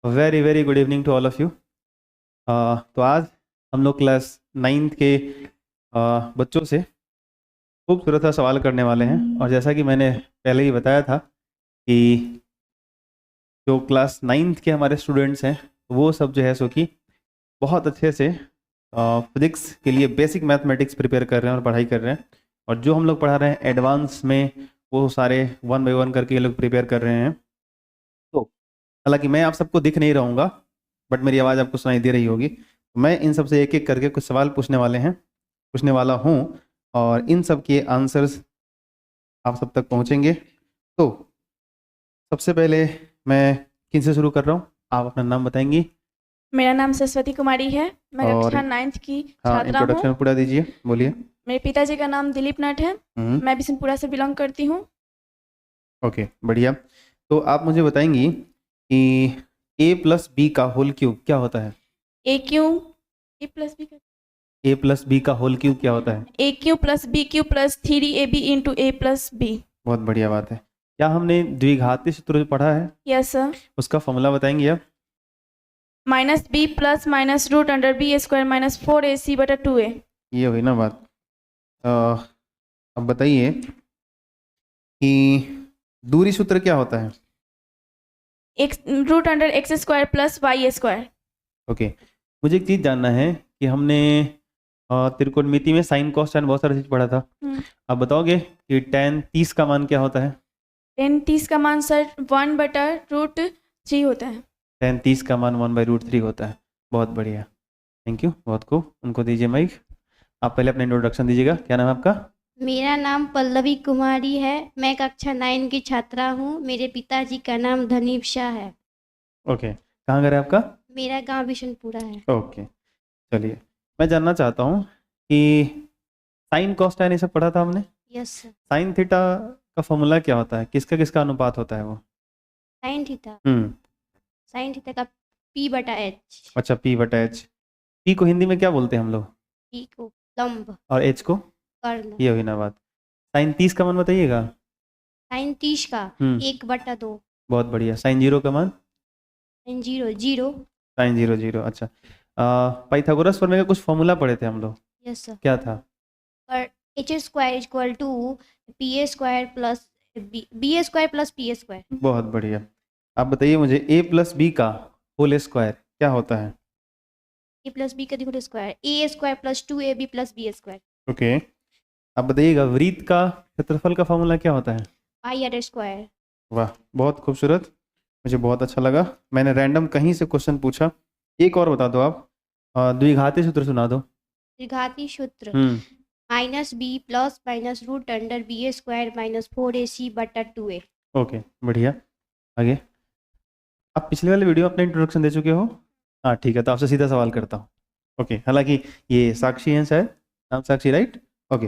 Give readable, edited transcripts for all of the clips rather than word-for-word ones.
Very very good evening to all of you. तो आज हम लोग क्लास 9th के बच्चों से खूबसूरत सा सवाल करने वाले हैं। और जैसा कि मैंने पहले ही बताया था कि जो क्लास 9th के हमारे स्टूडेंट्स हैं वो सब जो है सो कि बहुत अच्छे से फिजिक्स के लिए बेसिक मैथमेटिक्स प्रिपेयर कर रहे हैं और पढ़ाई कर रहे हैं। और जो हम लोग पढ़ा रहे हैं एडवांस में वो सारे 1 बाय 1 करके ये लोग प्रिपेयर कर रहे हैं। तो हालांकि मैं आप सबको दिख नहीं रहूँगा, बट मेरी आवाज़ आपको सुनाई दे रही होगी। मैं इन सब से एक एक करके कुछ सवाल पूछने वाला हूँ और इन सब के आंसर्स आप सब तक पहुँचेंगे। तो सबसे पहले मैं किन से शुरू कर रहा हूँ, आप अपना नाम बताएंगी मेरा नाम सरस्वती कुमारी है। मैं और कक्षा 9th की हाँ छात्रा हूँ। इंट्रोडक्शन पूरा दीजिए, बोलिए। मेरे पिताजी का नाम दिलीप नट है। मैं बिशनपुरा से बिलोंग करती हूँ। ओके बढ़िया। तो आप मुझे बताएंगी कि a प्लस बी का होल क्यूब क्या होता है? A cube a plus b a plus b का होल क्यूब क्या होता है? A cube plus b cube plus 3ab into a plus b. बहुत बढ़िया बात है। क्या हमने द्विघाती सूत्र पढ़ा है? Yes sir. उसका फॉर्मूला बताएंगे आप? Minus b plus minus root under b square minus 4ac बटा 2a। ये हुई ना बात। अब बताइए कि दूरी सूत्र क्या होता है? X root under x square plus y square. Okay, मुझे एक चीज़ जानना है कि हमने त्रिकोणमिति में साइन कॉस tan बहुत सारा चीज़ पढ़ा था। आप बताओगे कि tan 30 का मान क्या होता है? tan 30 का मान सर 1 बटा रूट 3 होता है। tan 30 का मान 1/√3 होता है। बहुत बढ़िया, थैंक यू। बहुत को उनको दीजिए माइक। आप पहले अपना इंट्रोडक्शन दीजिएगा। क्या नाम है आपका? मेरा नाम पल्लवी कुमारी है। मैं कक्षा 9 की छात्रा हूँ। मेरे पिताजी का नाम धनीप शाह है। ओके, कहाँ घर है आपका? मेरा गांव बिशनपुरा है। ओके चलिए, मैं जानना चाहता हूँ कि साइन कॉस tan ये सब पढ़ा था हमने। Yes sir. साइन थीटा का फॉर्मूला क्या होता है? किसका किसका अनुपात होता है वो? साइन थीटा साइन थीटा का p बटा h। अच्छा, p/h। p को हिंदी में क्या बोलते हैं हम लोग? p को लंब और h को कर्ण। ये हुई ना बात। साइन 30 का मान बताइएगा। साइन 30 का 1 बटा 2। बहुत बढ़िया। साइन 0 का मान? साइन 0 0। साइन 0 0। अच्छा, पाइथागोरस प्रमेय का कुछ फॉर्मूला पढ़े थे हम लोग। Yes sir. क्या था? और h square equal to p square plus b square plus p square. बहुत बढ़िया। आप बताइए मुझे a प्लस बी का होल स्क्वायर क्या होता है? a प्लस बी का whole square a square plus 2ab प्लस b स्क्वायर। ओके, आप बताइएगा वृत्त का क्षेत्रफल का फॉर्मूला क्या होता है? Pi r square. वाह, बहुत खूबसूरत, मुझे बहुत अच्छा लगा। मैंने रैंडम कहीं से क्वेश्चन पूछा। एक और बता दो आप, द्विघाती सूत्र सुना दो। द्विघाती सूत्र minus b plus minus root under b square minus 4ac बटा 2a। ओके बढ़िया। आगे, आप पिछले वाले वीडियो में अपना इंट्रोडक्शन दे चुके हो। हाँ ठीक है, तो आपसे सीधा सवाल करता हूँ। ओके, हालांकि ये साक्षी हैं शायद, नाम साक्षी, राइट? ओके,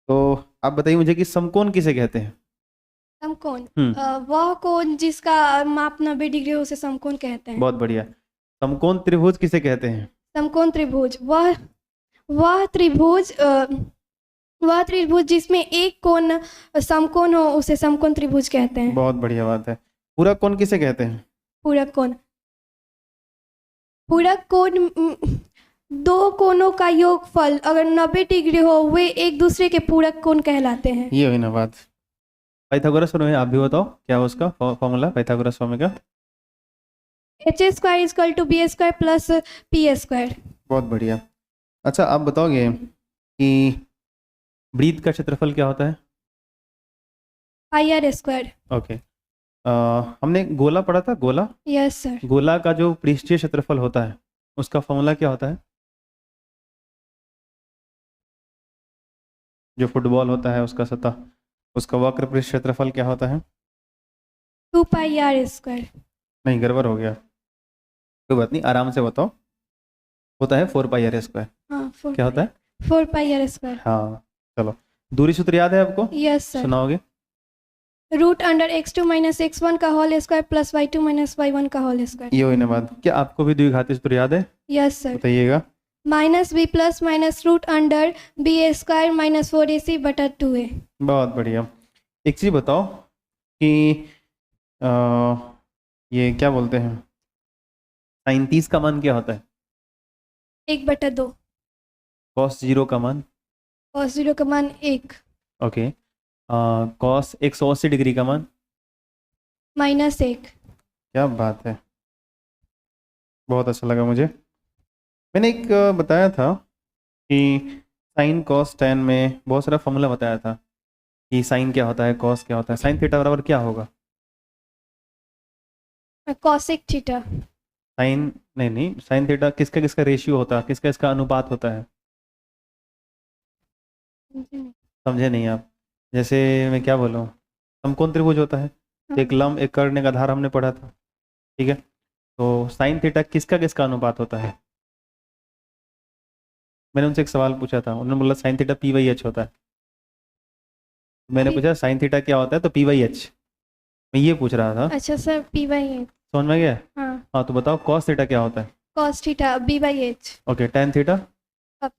तो आप बताइए मुझे कि समकोण किसे कहते हैं? समकोण वह कोण जिसका माप 90 डिग्री हो उसे समकोण कहते हैं। बहुत बढ़िया। समकोण त्रिभुज किसे कहते हैं? समकोण त्रिभुज वह त्रिभुज जिसमें एक कोण समकोण हो उसे समकोण त्रिभुज कहते हैं। बहुत बढ़िया बात है। पूरक कोण किसे कहते हैं? पूरक कोण दो कोणों का योगफल अगर 90 डिग्री हो वे एक दूसरे के पूरक कोण कहलाते हैं। ये हुई ना बात। पाइथागोरस प्रमेय आप भी बताओ, क्या है उसका फॉर्मूला पाइथागोरस प्रमेय का? h square equal to b square plus p square. बहुत बढ़िया। अच्छा, आप बताओगे कि वृत्त का क्षेत्रफल क्या होता है? Pi r square. ओके, हमने गोला पढ़ा था, गोला। Yes sir. गोला का जो पृष्ठीय क्षेत्रफल होता है उसका फॉर्मूला क्या होता है? जो फुटबॉल होता है उसका सतह, उसका वक्र पृष्ठ क्षेत्रफल क्या होता है? 2 पाई आर स्क्वायर। नहीं, गड़बड़ हो गया। कोई बात नहीं, आराम से बताओ। होता है 4πr स्क्वायर। हाँ, क्या होता है? 4 पाई आर स्क्वायर। हाँ चलो, दूरी सूत्र याद है आपको? Yes sir. सुनाओगे? Root under x2 minus x1 का whole square plus y2 minus y1 का होल स्क्वायर। ये हुई ना बात। क्या आपको भी द्विघाती सूत्र याद है? Yes sir. बताइएगा। Minus b plus minus root under b square minus 4ac बटा 2a। बहुत बढ़िया। एक चीज़ बताओ कि ये क्या बोलते हैं, साइन 30 का मान क्या होता है? 1/2। कॉस 0 का मान? cos 0 का मान 1। ओके। कॉस 180 डिग्री का मान? -1। क्या बात है, बहुत अच्छा लगा मुझे। मैंने एक बताया था कि साइन कॉस टेन में बहुत सारा फॉर्मूला बताया था कि साइन क्या होता है, कॉस क्या होता है। साइन थीटा बराबर क्या होगा? cosec theta. साइन नहीं, साइन थीटा किसका किसका रेशियो होता है, किसका इसका अनुपात होता है? समझे नहीं आप? जैसे मैं क्या बोलूँ, समकोण त्रिभुज होता है, एक लंब एक कर्ण एक आधार हमने पढ़ा था, ठीक है। तो साइन थीटा किसका किसका अनुपात होता है? मैंने उनसे एक सवाल पूछा था, उन्होंने बोला साइन थीटा p/h होता है। मैंने पूछा साइन थीटा क्या होता है, तो p/h। मैं ये पूछ रहा था, अच्छा सर, p/h। समझ में गया? हाँ। हाँ, तो बताओ कॉस थीटा क्या होता है? cos theta b/h। Okay, tan theta?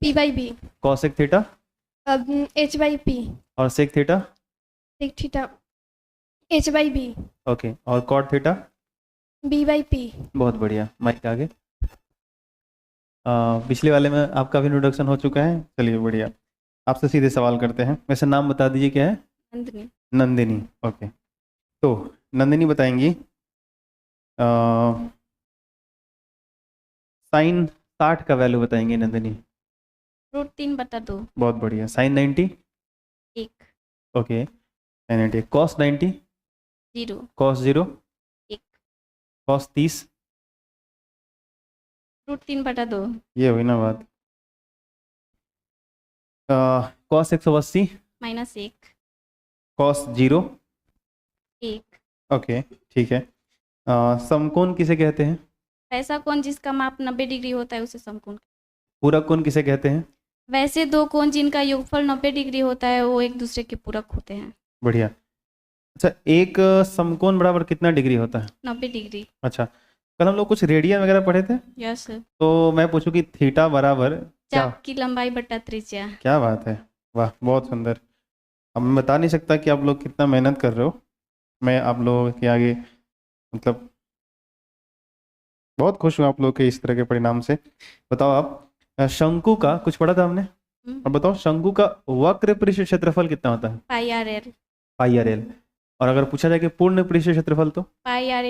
p/b। Cosec theta? h/p। और sec theta? sec theta h/b। Okay, और कॉट थीटा? b/p। बहुत बढ़िया, माइक आगे। पिछले वाले में आपका भी इंट्रोडक्शन हो चुका है, चलिए बढ़िया। आपसे सीधे सवाल करते हैं। वैसे नाम बता दीजिए, क्या है? नंदिनी। नंदिनी। ओके, तो नंदिनी बताएंगी साइन 60 का वैल्यू बताएंगी नंदिनी। √3/2। बहुत बढ़िया। Sine 90? 1। Okay, sine 90। Cos 90? 0। Cos 0? 1। Cos 30? √3/2। ये हुई ना बात। कॉस 180? -1। कॉस 0? 1। ओके, ठीक है। समकोण किसे कहते हैं? ऐसा कोण जिसका माप 90 डिग्री होता है उसे समकोण। पूरक कोण किसे कहते हैं? वैसे दो कोण जिनका योगफल 90 डिग्री होता है वो एक दूसरे के पूरक होते हैं। बढ़िया। अच्छा, एक समकोण बराबर कितना डिग्री होता है? 90 डिग्री। अच्छा, कल हम लोग कुछ रेडियन वगैरह पढ़े थे, यस। तो मैं पूछूं कि थीटा बराबर क्या? चाप की लंबाई बटा त्रिज्या। क्या बात है, वाह, बहुत सुंदर। अब मैं बता नहीं सकता कि आप लोग कितना मेहनत कर रहे हो। मैं आप लोगों के आगे मतलब बहुत खुश हूँ आप लोग के इस तरह के परिणाम से। बताओ आप, शंकु का कुछ पढ़ा था हमने, और बताओ शंकु का वक्र पृष्ठ क्षेत्रफल कितना होता है? πr/l। πr/l। और अगर पूछा जाए कि पूर्ण पृष्ठ क्षेत्रफल, तो πr ×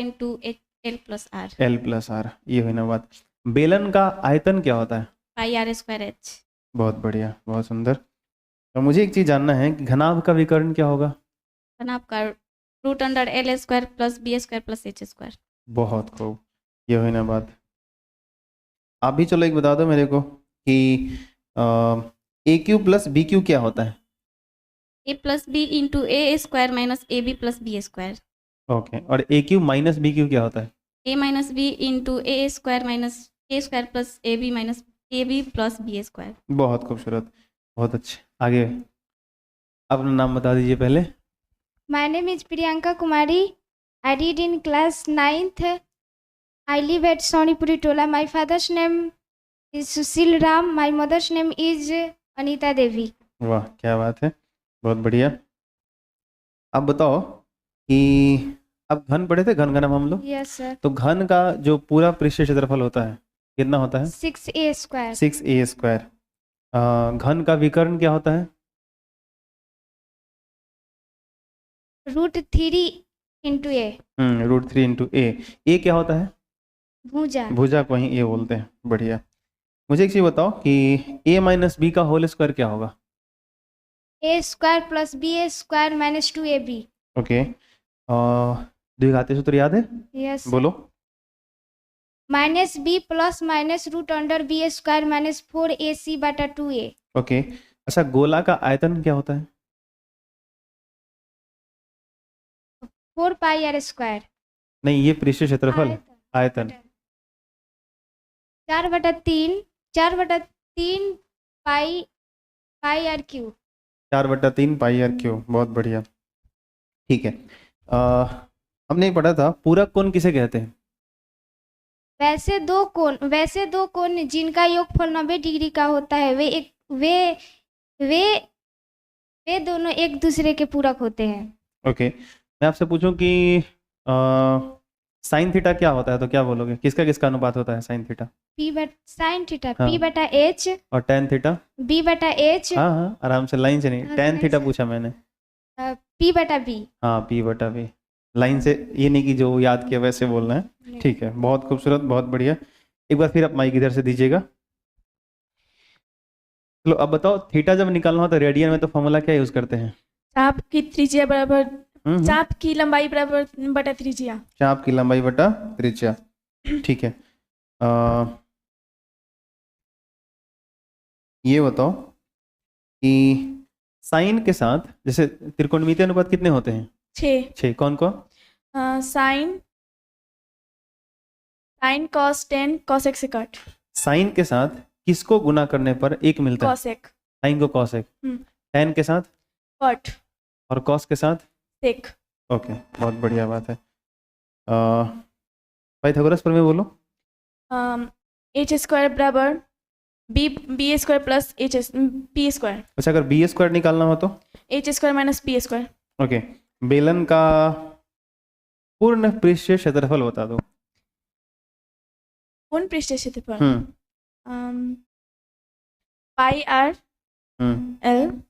l+r। l+r। ये हुई ना बात। बेलन का आयतन क्या होता है? πr²h। बहुत बढ़िया, बहुत सुंदर। तो मुझे एक चीज जानना है कि घनाभ का विकर्ण क्या होगा? घनाभ का √l² + b² + h²। बहुत खूब, ये हुई ना बात। आप भी चलो एक बता दो मेरे को कि AQ + BQ क्या होता है? a + b × a² - ab + b²। Okay, और AQ - BQ क्या होता है? a - b × a² - a² + ab + b²। बहुत खूबसूरत, बहुत अच्छे। आगे अपना नाम बता दीजिए पहले। My name is Priyanka Kumari. I read in class 9th. I live at Sonipuri Tola. My father's name is Sushil Ram. My mother's name is Anita Devi. वाह, क्या बात है, बहुत बढ़िया। आप बताओ कि अब घन पढ़े थे, घन घनम हम लोग, Yes, sir. तो घन का जो पूरा पृष्ठ क्षेत्रफल होता है कितना होता है? 6a². 6a²। घन का विकर्ण क्या होता है? √3 × a. √3 × a। ए क्या होता है? भुजा. भुजा को ही ए बोलते हैं। बढ़िया। मुझे एक चीज बताओ कि a - b का होल स्क्वायर क्या होगा? a² + b² - 2ab. ओके, द्विघाती सूत्र याद है? Yes. बोलो। -b + √b² - 4ac/2a. ओके, अच्छा, गोला का आयतन क्या होता है? 4πr². नहीं, ये पृष्ठ क्षेत्रफल है। आयतन 4/3 πr3। 4/3 πr3। बहुत बढ़िया, ठीक है। हमने पढ़ा था पूरक कोण किसे कहते हैं? वैसे दो कोण जिनका योगफल 90 डिग्री का होता है वे दोनों एक दूसरे के पूरक होते हैं। ओके, मैं आपसे पूछूं कि साइन थीटा क्या होता है, तो क्या बोलोगे, किसका किसका अनुपात होता है sine theta P but sine theta हाँ। पी बटा एच और टेन थीटा? बी बटा एच हाँ हाँ आराम से, लाइन से नहीं, हाँ, टेन लाइन थीटा से। पूछा मैंने। पी बटा बी। हाँ पी बटा वी, लाइन से, ये नहीं कि जो याद किया वैसे बोलना है। ठीक है, बहुत खूबसूरत, बहुत बढ़िया। एक बार फिर आप माइक इधर से दीजिएगा। चलो अब बताओ, थीटा जब निकालना हो तो रेडियन में तो फॉर्मूला क्या यूज करते हैं? चाप की त्रिज्या बराबर हम्म। चाप की लंबाई बराबर बटा त्रिज्या। चाप की लंबाई बटा त्रिज्या। ठीक है। ये बताओ कि साइन के साथ, जैसे त्रिकोणमितीय अनुपात कितने होते हैं? 6। 6। कौन कौन? Sine sine cos tan cosec sec cot sine के साथ किसको गुना करने पर एक मिलता है? कॉसेक साइन को कॉसेक, हम्म। टेन के साथ, कट और कॉस के साथ सेक। ओके, बहुत बढ़िया बात है। पाइथागोरस प्रमेय बोलो। एच स्क्वायर बराबर b square plus h p square. अच्छा, अगर बी स्क्वायर निकालना हो तो? H square minus p square. Okay, बेलन का पूर्ण पृष्ठीय क्षेत्रफल बता दो। पूर्ण पृष्ठीय क्षेत्रफल हम्म पाई आर एल।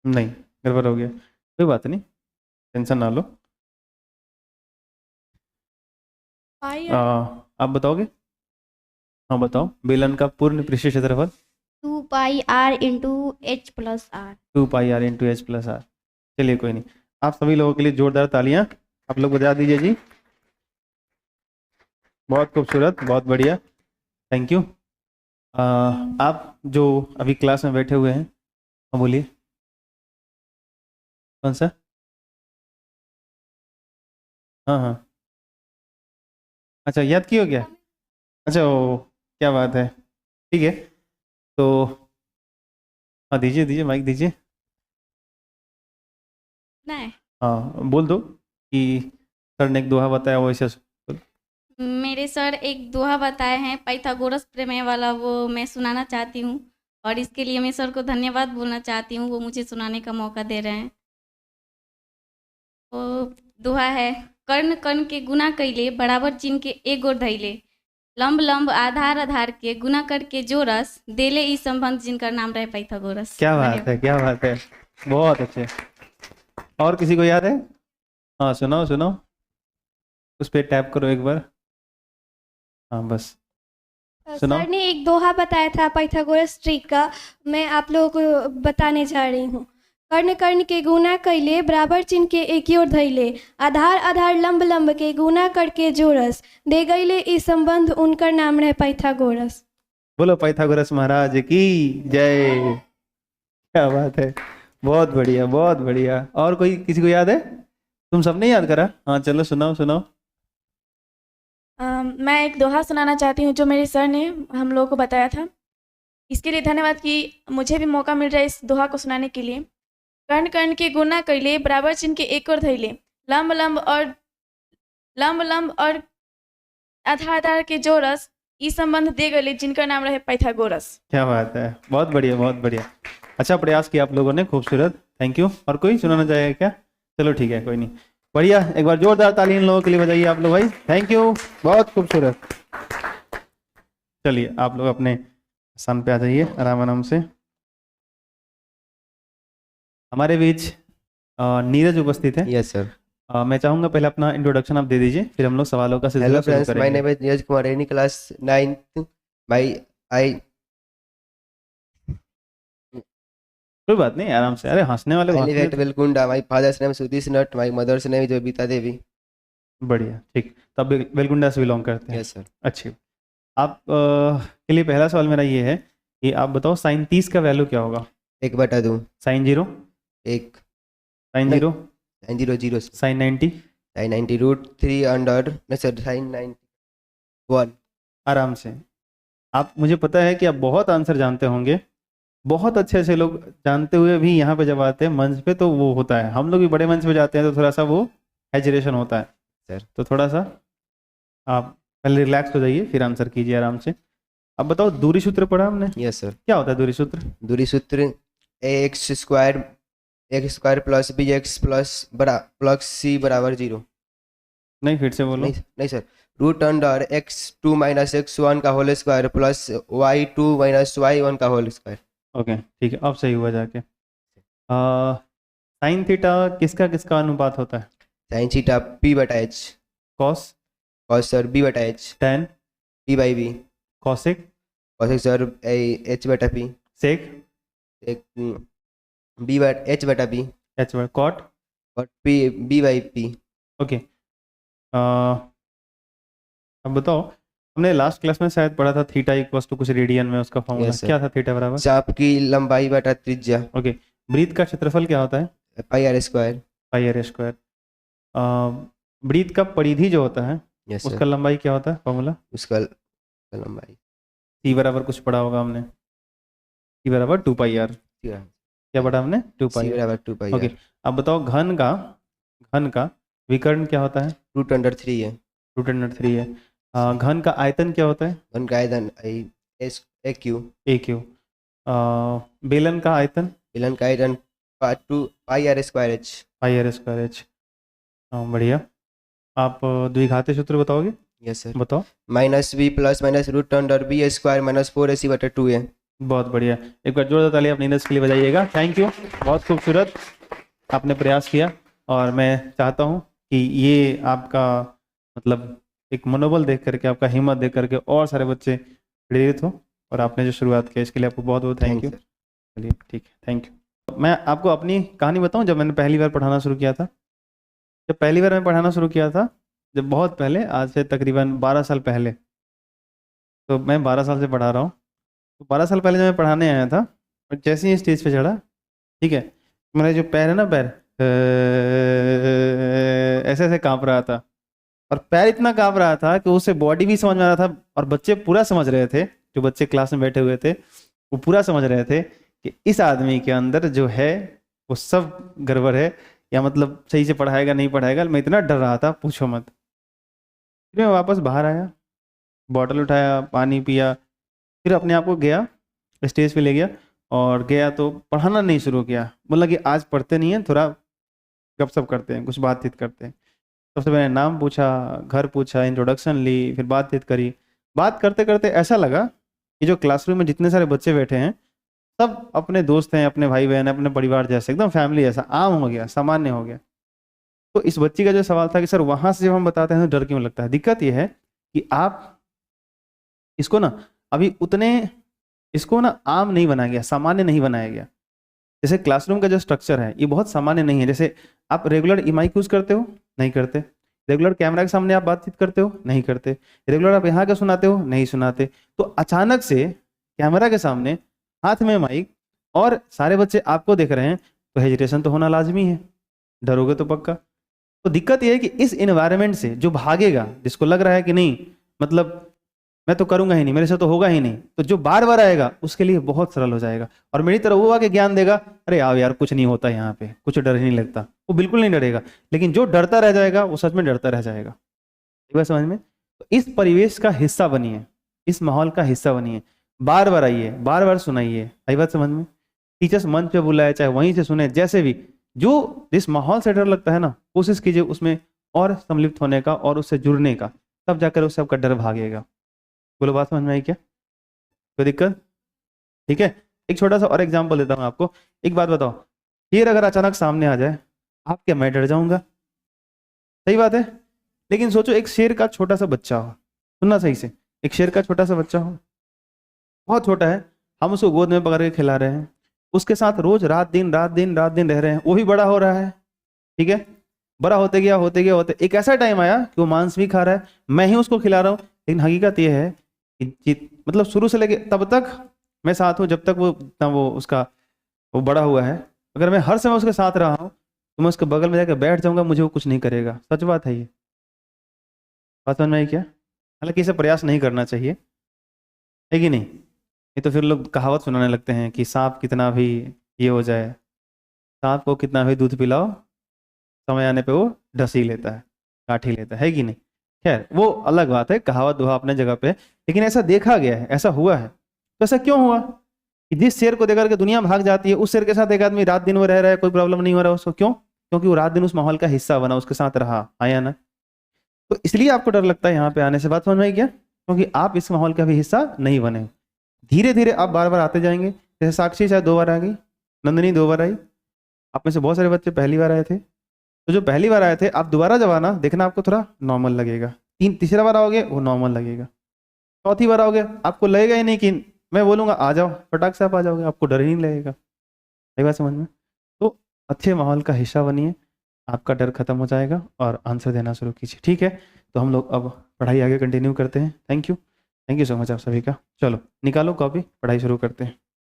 नहीं, गड़बड़ हो गया, कोई बात नहीं, टेंशन ना लो। पाई आप बताओगे? हाँ बताओ, बेलन का पूर्ण पृष्ठीय क्षेत्रफल? 2 pi r into h plus r. 2 pi r into h plus r. चलिए कोई नहीं, आप सभी लोगों के लिए जोरदार तालियां आप लोग बजा दीजिए जी। बहुत खूबसूरत, बहुत बढ़िया, थैंक यू। आप जो अभी क्लास में बैठे हुए हैं, हाँ बोलिए, कौन सा? हाँ हाँ, अच्छा याद किए हो क्या? अच्छा ओ, क्या बात है, ठीक है। तो हाँ दीजिए दीजिए, माइक दीजिए। नहीं, हाँ बोल दो कि सर ने एक दोहा बताया वैसे। मेरे सर एक दोहा बताए हैं पाइथागोरस प्रमेय वाला, वो मैं सुनाना चाहती हूँ और इसके लिए मैं सर को धन्यवाद बोलना चाहती हूँ, वो मुझे सुनाने का मौका दे रहे हैं। वो दोहा है, कर्ण कर्ण के गुना कैले बराबर चिन्ह के एक गोर धैले, लंब लंब आधार आधार के गुना करके जो रस देले ई संबंध जिनका नाम रहे पाइथागोरस। क्या बात है, क्या बात है, बहुत अच्छे। और किसी को याद है? हाँ सुनाओ सुनाओ, उस पर टैप करो एक बार, हाँ बस सुनाओ। सर ने एक दोहा बताया था पाइथागोरस ट्रिक का, मैं आप लोगों को बताने जा रही हूँ। कर्ण कर्ण के गुना कैले बराबर चिन्ह के एक ओर धैले, आधार आधार लंब लंब के गुना करके जोरस दे गईले ई संबंध उनकर नाम रहे पाइथागोरस। बोलो पाइथागोरस महाराज की जय। क्या बात है, बहुत बढ़िया, बहुत बढ़िया। और कोई किसी को याद है? तुम सबने याद करा? हाँ चलो सुनाओ सुनाओ। मैं एक दोहा सुनाना चाहती हूँ जो मेरे सर ने हम लोगों को बताया था। इसके लिए धन्यवाद कि मुझे भी मौका मिल रहा है इस दोहा को सुनाने के लिए। कर्ण कर्ण के गुना कैले बराबर चिन्ह के एक और धैले, लंब लंब और आधार आधार के जो रस ई संबंध दे गले जिनका नाम रहे पाइथागोरस। क्या बात है, बहुत बढ़िया, बहुत बढ़िया। अच्छा प्रयास किया आप लोगों ने, खूबसूरत, थैंक यू। और कोई सुनाना चाहेगा क्या? चलो ठीक है, कोई नहीं, बढ़िया। एक बार जोरदार ताली इन लोगों के लिए बजाइए आप लोग भाई, थैंक यू, बहुत खूबसूरत। चलिए आप लोग अपने स्थान पे आ जाइए आराम आराम से। हमारे बीच नीरज उपस्थित है। Yes sir. मैं चाहूंगा पहले अपना इंट्रोडक्शन आप दे दीजिए, फिर हम लोग सवालों का सिलसिला हेलो शुरू फ्रेंड्स, माय करेंगे। Name is Neeraj Kumar, in class 9th। कोई बात नहीं, आराम से, अरे हंसने वाले को I live हंसने at Velkunda. My father's name is Sudhish Nath. My mother's name is Babita Devi. बढ़िया, ठीक। तब वेलकुंडा से बिलोंग करते हैं। Yes sir. अच्छी। आप के लिए पहला सवाल मेरा ये है कि आप बताओ साइन 30 का वैल्यू क्या होगा? 1/2। Sine 0, 1 sine 0, 9 0 sine 90, sin 90 √3 under नहीं सर sin 91। आराम से। आप, मुझे पता है कि आप बहुत आंसर जानते होंगे, बहुत अच्छे से लोग जानते हुए भी यहाँ पे जब आते हैं मंच पे तो वो होता है, हम लोग भी बड़े मंच पे जाते हैं तो थोड़ा सा वो हेजिटेशन होता है सर। तो थोड़ा सा आप पहले रिलैक्स हो जाइए, फिर आंसर कीजिए आराम से। अब बताओ, दूरी सूत्र पढ़ा हमने, यस सर। क्या होता है दूरी सूत्र? दूरी सूत्र ax square plus bx plus c बराबर 0। नहीं, फिर से बोलो। नहीं नहीं sir, root under x2 minus x1 का whole square plus y2 minus y1 का होल स्क्वायर। ओके ठीक है, अब सही हुआ जाके। साइन थीटा किसका किसका अनुपात होता है? साइन थीटा p बटा h, कॉस, और सर b बटा h, ten, p by b, cosec, और सर h बटा p, सेक, एक b बटा h बटा b, एच बार, कॉट। और p b by p। Okay, अब बताओ, हमने लास्ट क्लास में शायद पढ़ा था थीटा इक्वल्स टू कुछ रेडियन में उसका फॉर्मूला Yes, sir. क्या था? थीटा बराबर, चाप की लंबाई बटा त्रिज्या, ओके, ब्रीथ का क्षेत्रफल क्या होता है? Pi r square. Pi r square. ब्रीथ का परिधि जो होता है यस सर, उसका लंबाई क्या होता है? फॉर्मूला उसका लंबाई सी बराबर कुछ पढ़ा होगा हमने, सी बराबर 2 पाई आर। क्या पढ़ा हमने? 2 पाई सी आर। बराबर 2 पाई ओके, अब बताओ घन का विकर्ण क्या होता है? रूट अंडर 3 है। रूट अंडर 3 है। घन का आयतन क्या होता है? वन का आयतन s a cube. A cube. बेलन का आयतन? बेलन का आयतन 2 pi r square h. Pi r square h. बढ़िया। आप द्विघाती सूत्र बताओगे? यस सर, बताओ। Minus b plus minus root under b square minus 4ac बटा 2 है। बहुत बढ़िया, एक बार जोरदार ताली अपनी नीरज के लिए बजाइएगा। थैंक यू, बहुत खूबसूरत आपने प्रयास किया, और मैं चाहता हूँ कि ये आपका मतलब एक मनोबल देख करके, आपका हिम्मत देख करके और सारे बच्चे प्रेरित हो, और आपने जो शुरुआत की इसके लिए आपको बहुत बहुत थैंक यू। सर। चलिए ठीक है, थैंक यू। मैं आपको अपनी कहानी बताऊँ, जब मैंने पहली बार पढ़ाना शुरू किया था, जब पहली बार मैं पढ़ाना शुरू किया था, जब बहुत पहले, आज से तकरीबन 12 साल पहले, तो मैं 12 साल से पढ़ा रहा हूँ, तो 12 साल पहले जब मैं पढ़ाने आया था, और जैसे ही स्टेज पे चढ़ा, ठीक है, मेरे जो पैर है ना, पैर ऐसे ऐसे कांप रहा था, और पैर इतना कांप रहा था कि उससे बॉडी भी समझ में आ रहा था, और बच्चे पूरा समझ रहे थे, जो बच्चे क्लास में बैठे हुए थे वो पूरा समझ रहे थे कि इस आदमी के अंदर जो है वो सब गड़बड़ है, या मतलब सही से पढ़ाएगा नहीं पढ़ाएगा। मैं इतना डर रहा था, पूछो मत। फिर मैं वापस बाहर आया, बॉटल उठाया, पानी पिया, फिर अपने आप को गया, स्टेज पे ले गया, और गया तो पढ़ाना नहीं शुरू किया। बोला कि आज पढ़ते नहीं हैं, थोड़ा गपशप करते हैं, कुछ बातचीत करते हैं। सबसे पहले नाम पूछा, घर पूछा, इंट्रोडक्शन ली, फिर बातचीत करी। बात करते करते ऐसा लगा कि जो क्लासरूम में जितने सारे बच्चे बैठे हैं सब अपने दोस्त हैं, अपने भाई बहन हैं, अपने परिवार जैसे, एकदम फैमिली जैसा, आम हो गया, सामान्य हो गया। तो इस बच्ची का जो सवाल था कि सर वहाँ से जब हम बताते हैं तो डर क्यों लगता है? दिक्कत यह है कि आप इसको ना अभी उतने, इसको ना आम नहीं बनाया गया, सामान्य नहीं बनाया गया। जैसे क्लासरूम का जो स्ट्रक्चर है ये बहुत सामान्य नहीं है। जैसे आप रेगुलर माइक यूज़ करते हो? नहीं करते। रेगुलर कैमरा के सामने आप बातचीत करते हो? नहीं करते। रेगुलर आप यहाँ का सुनाते हो? नहीं सुनाते। तो अचानक से कैमरा के सामने, हाथ में माइक, और सारे बच्चे आपको देख रहे हैं, तो हेजिटेशन तो होना लाजमी है, डरोगे तो पक्का। तो दिक्कत यह है कि इस एनवायरनमेंट से जो भागेगा, जिसको लग रहा है कि नहीं मतलब मैं तो करूंगा ही नहीं, मेरे से तो होगा ही नहीं, तो जो बार बार आएगा उसके लिए बहुत सरल हो जाएगा, और मेरी तरह वो आके ज्ञान देगा, अरे आओ यार कुछ नहीं होता यहाँ पे, कुछ डर ही नहीं लगता, वो बिल्कुल नहीं डरेगा। लेकिन जो डरता रह जाएगा वो सच में डरता रह जाएगा। एक बार समझ में, तो इस परिवेश का हिस्सा बनिए, इस माहौल का हिस्सा बनिए, बार बार आइए, बार बार सुनाइए। आई बात समझ में? टीचर्स मंच पे बुलाए, चाहे वहीं से सुने, जैसे भी, जो जिस माहौल से डर लगता है ना, कोशिश कीजिए उसमें और सम्मिलित होने का और उससे जुड़ने का, तब जाकर उससे आपका डर भागेगा। बोलो, बात समझ में आई क्या? कोई दिक्कत? ठीक है, एक छोटा सा और एग्जांपल देता हूँ आपको। एक बात बताओ, शेर अगर अचानक सामने आ जाए, आप क्या, मैं डर जाऊंगा? सही बात है। लेकिन सोचो एक शेर का छोटा सा बच्चा हो, सुनना सही से, एक शेर का छोटा सा बच्चा हो, बहुत छोटा है, हम उसको गोद में पकड़ के खिला रहे हैं, उसके साथ रोज रात दिन रह रहे हैं, वो भी बड़ा हो रहा है, ठीक है, बड़ा होते गया, एक ऐसा टाइम आया कि वो मांस भी खा रहा है, मैं ही उसको खिला रहा हूँ। लेकिन हकीकत ये है कि मतलब शुरू से लेके तब तक मैं साथ हूँ, जब तक वो बड़ा हुआ है। अगर मैं हर समय उसके साथ रहा हूँ तो मैं उसके बगल में जाकर बैठ जाऊंगा, मुझे वो कुछ नहीं करेगा। सच बात है ये, बात समझ में आई क्या? हालांकि इसे प्रयास नहीं करना चाहिए, है कि नहीं? नहीं तो फिर लोग कहावत सुनाने लगते हैं कि सांप कितना भी ये हो जाए, सांप को कितना भी दूध पिलाओ, समय आने पे वो ढसी लेता है, काट ही लेता है कि नहीं? खैर वो अलग बात है, कहावत दोहा अपने जगह पे। लेकिन ऐसा देखा गया है, ऐसा हुआ है। तो ऐसा क्यों हुआ कि जिस शेर को देकर के दुनिया भाग जाती है, उस शेर के साथ एक आदमी रात दिन वो रह रहा है, कोई प्रॉब्लम नहीं हो रहा उसको? क्यों? क्योंकि वो रात दिन उस माहौल का हिस्सा बना, उसके साथ रहा, आया ना? तो इसलिए आपको डर लगता है यहाँ पे आने से। बात समझ में आई क्या? क्योंकि आप इस माहौल का भी हिस्सा नहीं बने हो। धीरे धीरे आप बार बार आते जाएंगे। जैसे साक्षी शायद 2 बार आ गई, नंदिनी 2 बार आई, आप में से बहुत सारे बच्चे पहली बार आए थे। तो जो पहली बार आए थे, आप दोबारा जब आना देखना आपको थोड़ा नॉर्मल लगेगा। तीसरा बार आओगे वो नॉर्मल लगेगा। चौथी बार आओगे आपको लगेगा ही नहीं कि मैं बोलूँगा आ जाओ, फटाक से आप आ जाओगे, आपको डर ही नहीं लगेगा। सही बात समझ में? तो अच्छे माहौल का हिस्सा बनिए, आपका डर खत्म हो जाएगा और आंसर देना शुरू कीजिए। ठीक है, तो हम लोग अब पढ़ाई आगे कंटिन्यू करते हैं। थैंक यू सो मच आप सभी का। चलो निकालो कॉपी, पढ़ाई शुरू करते हैं।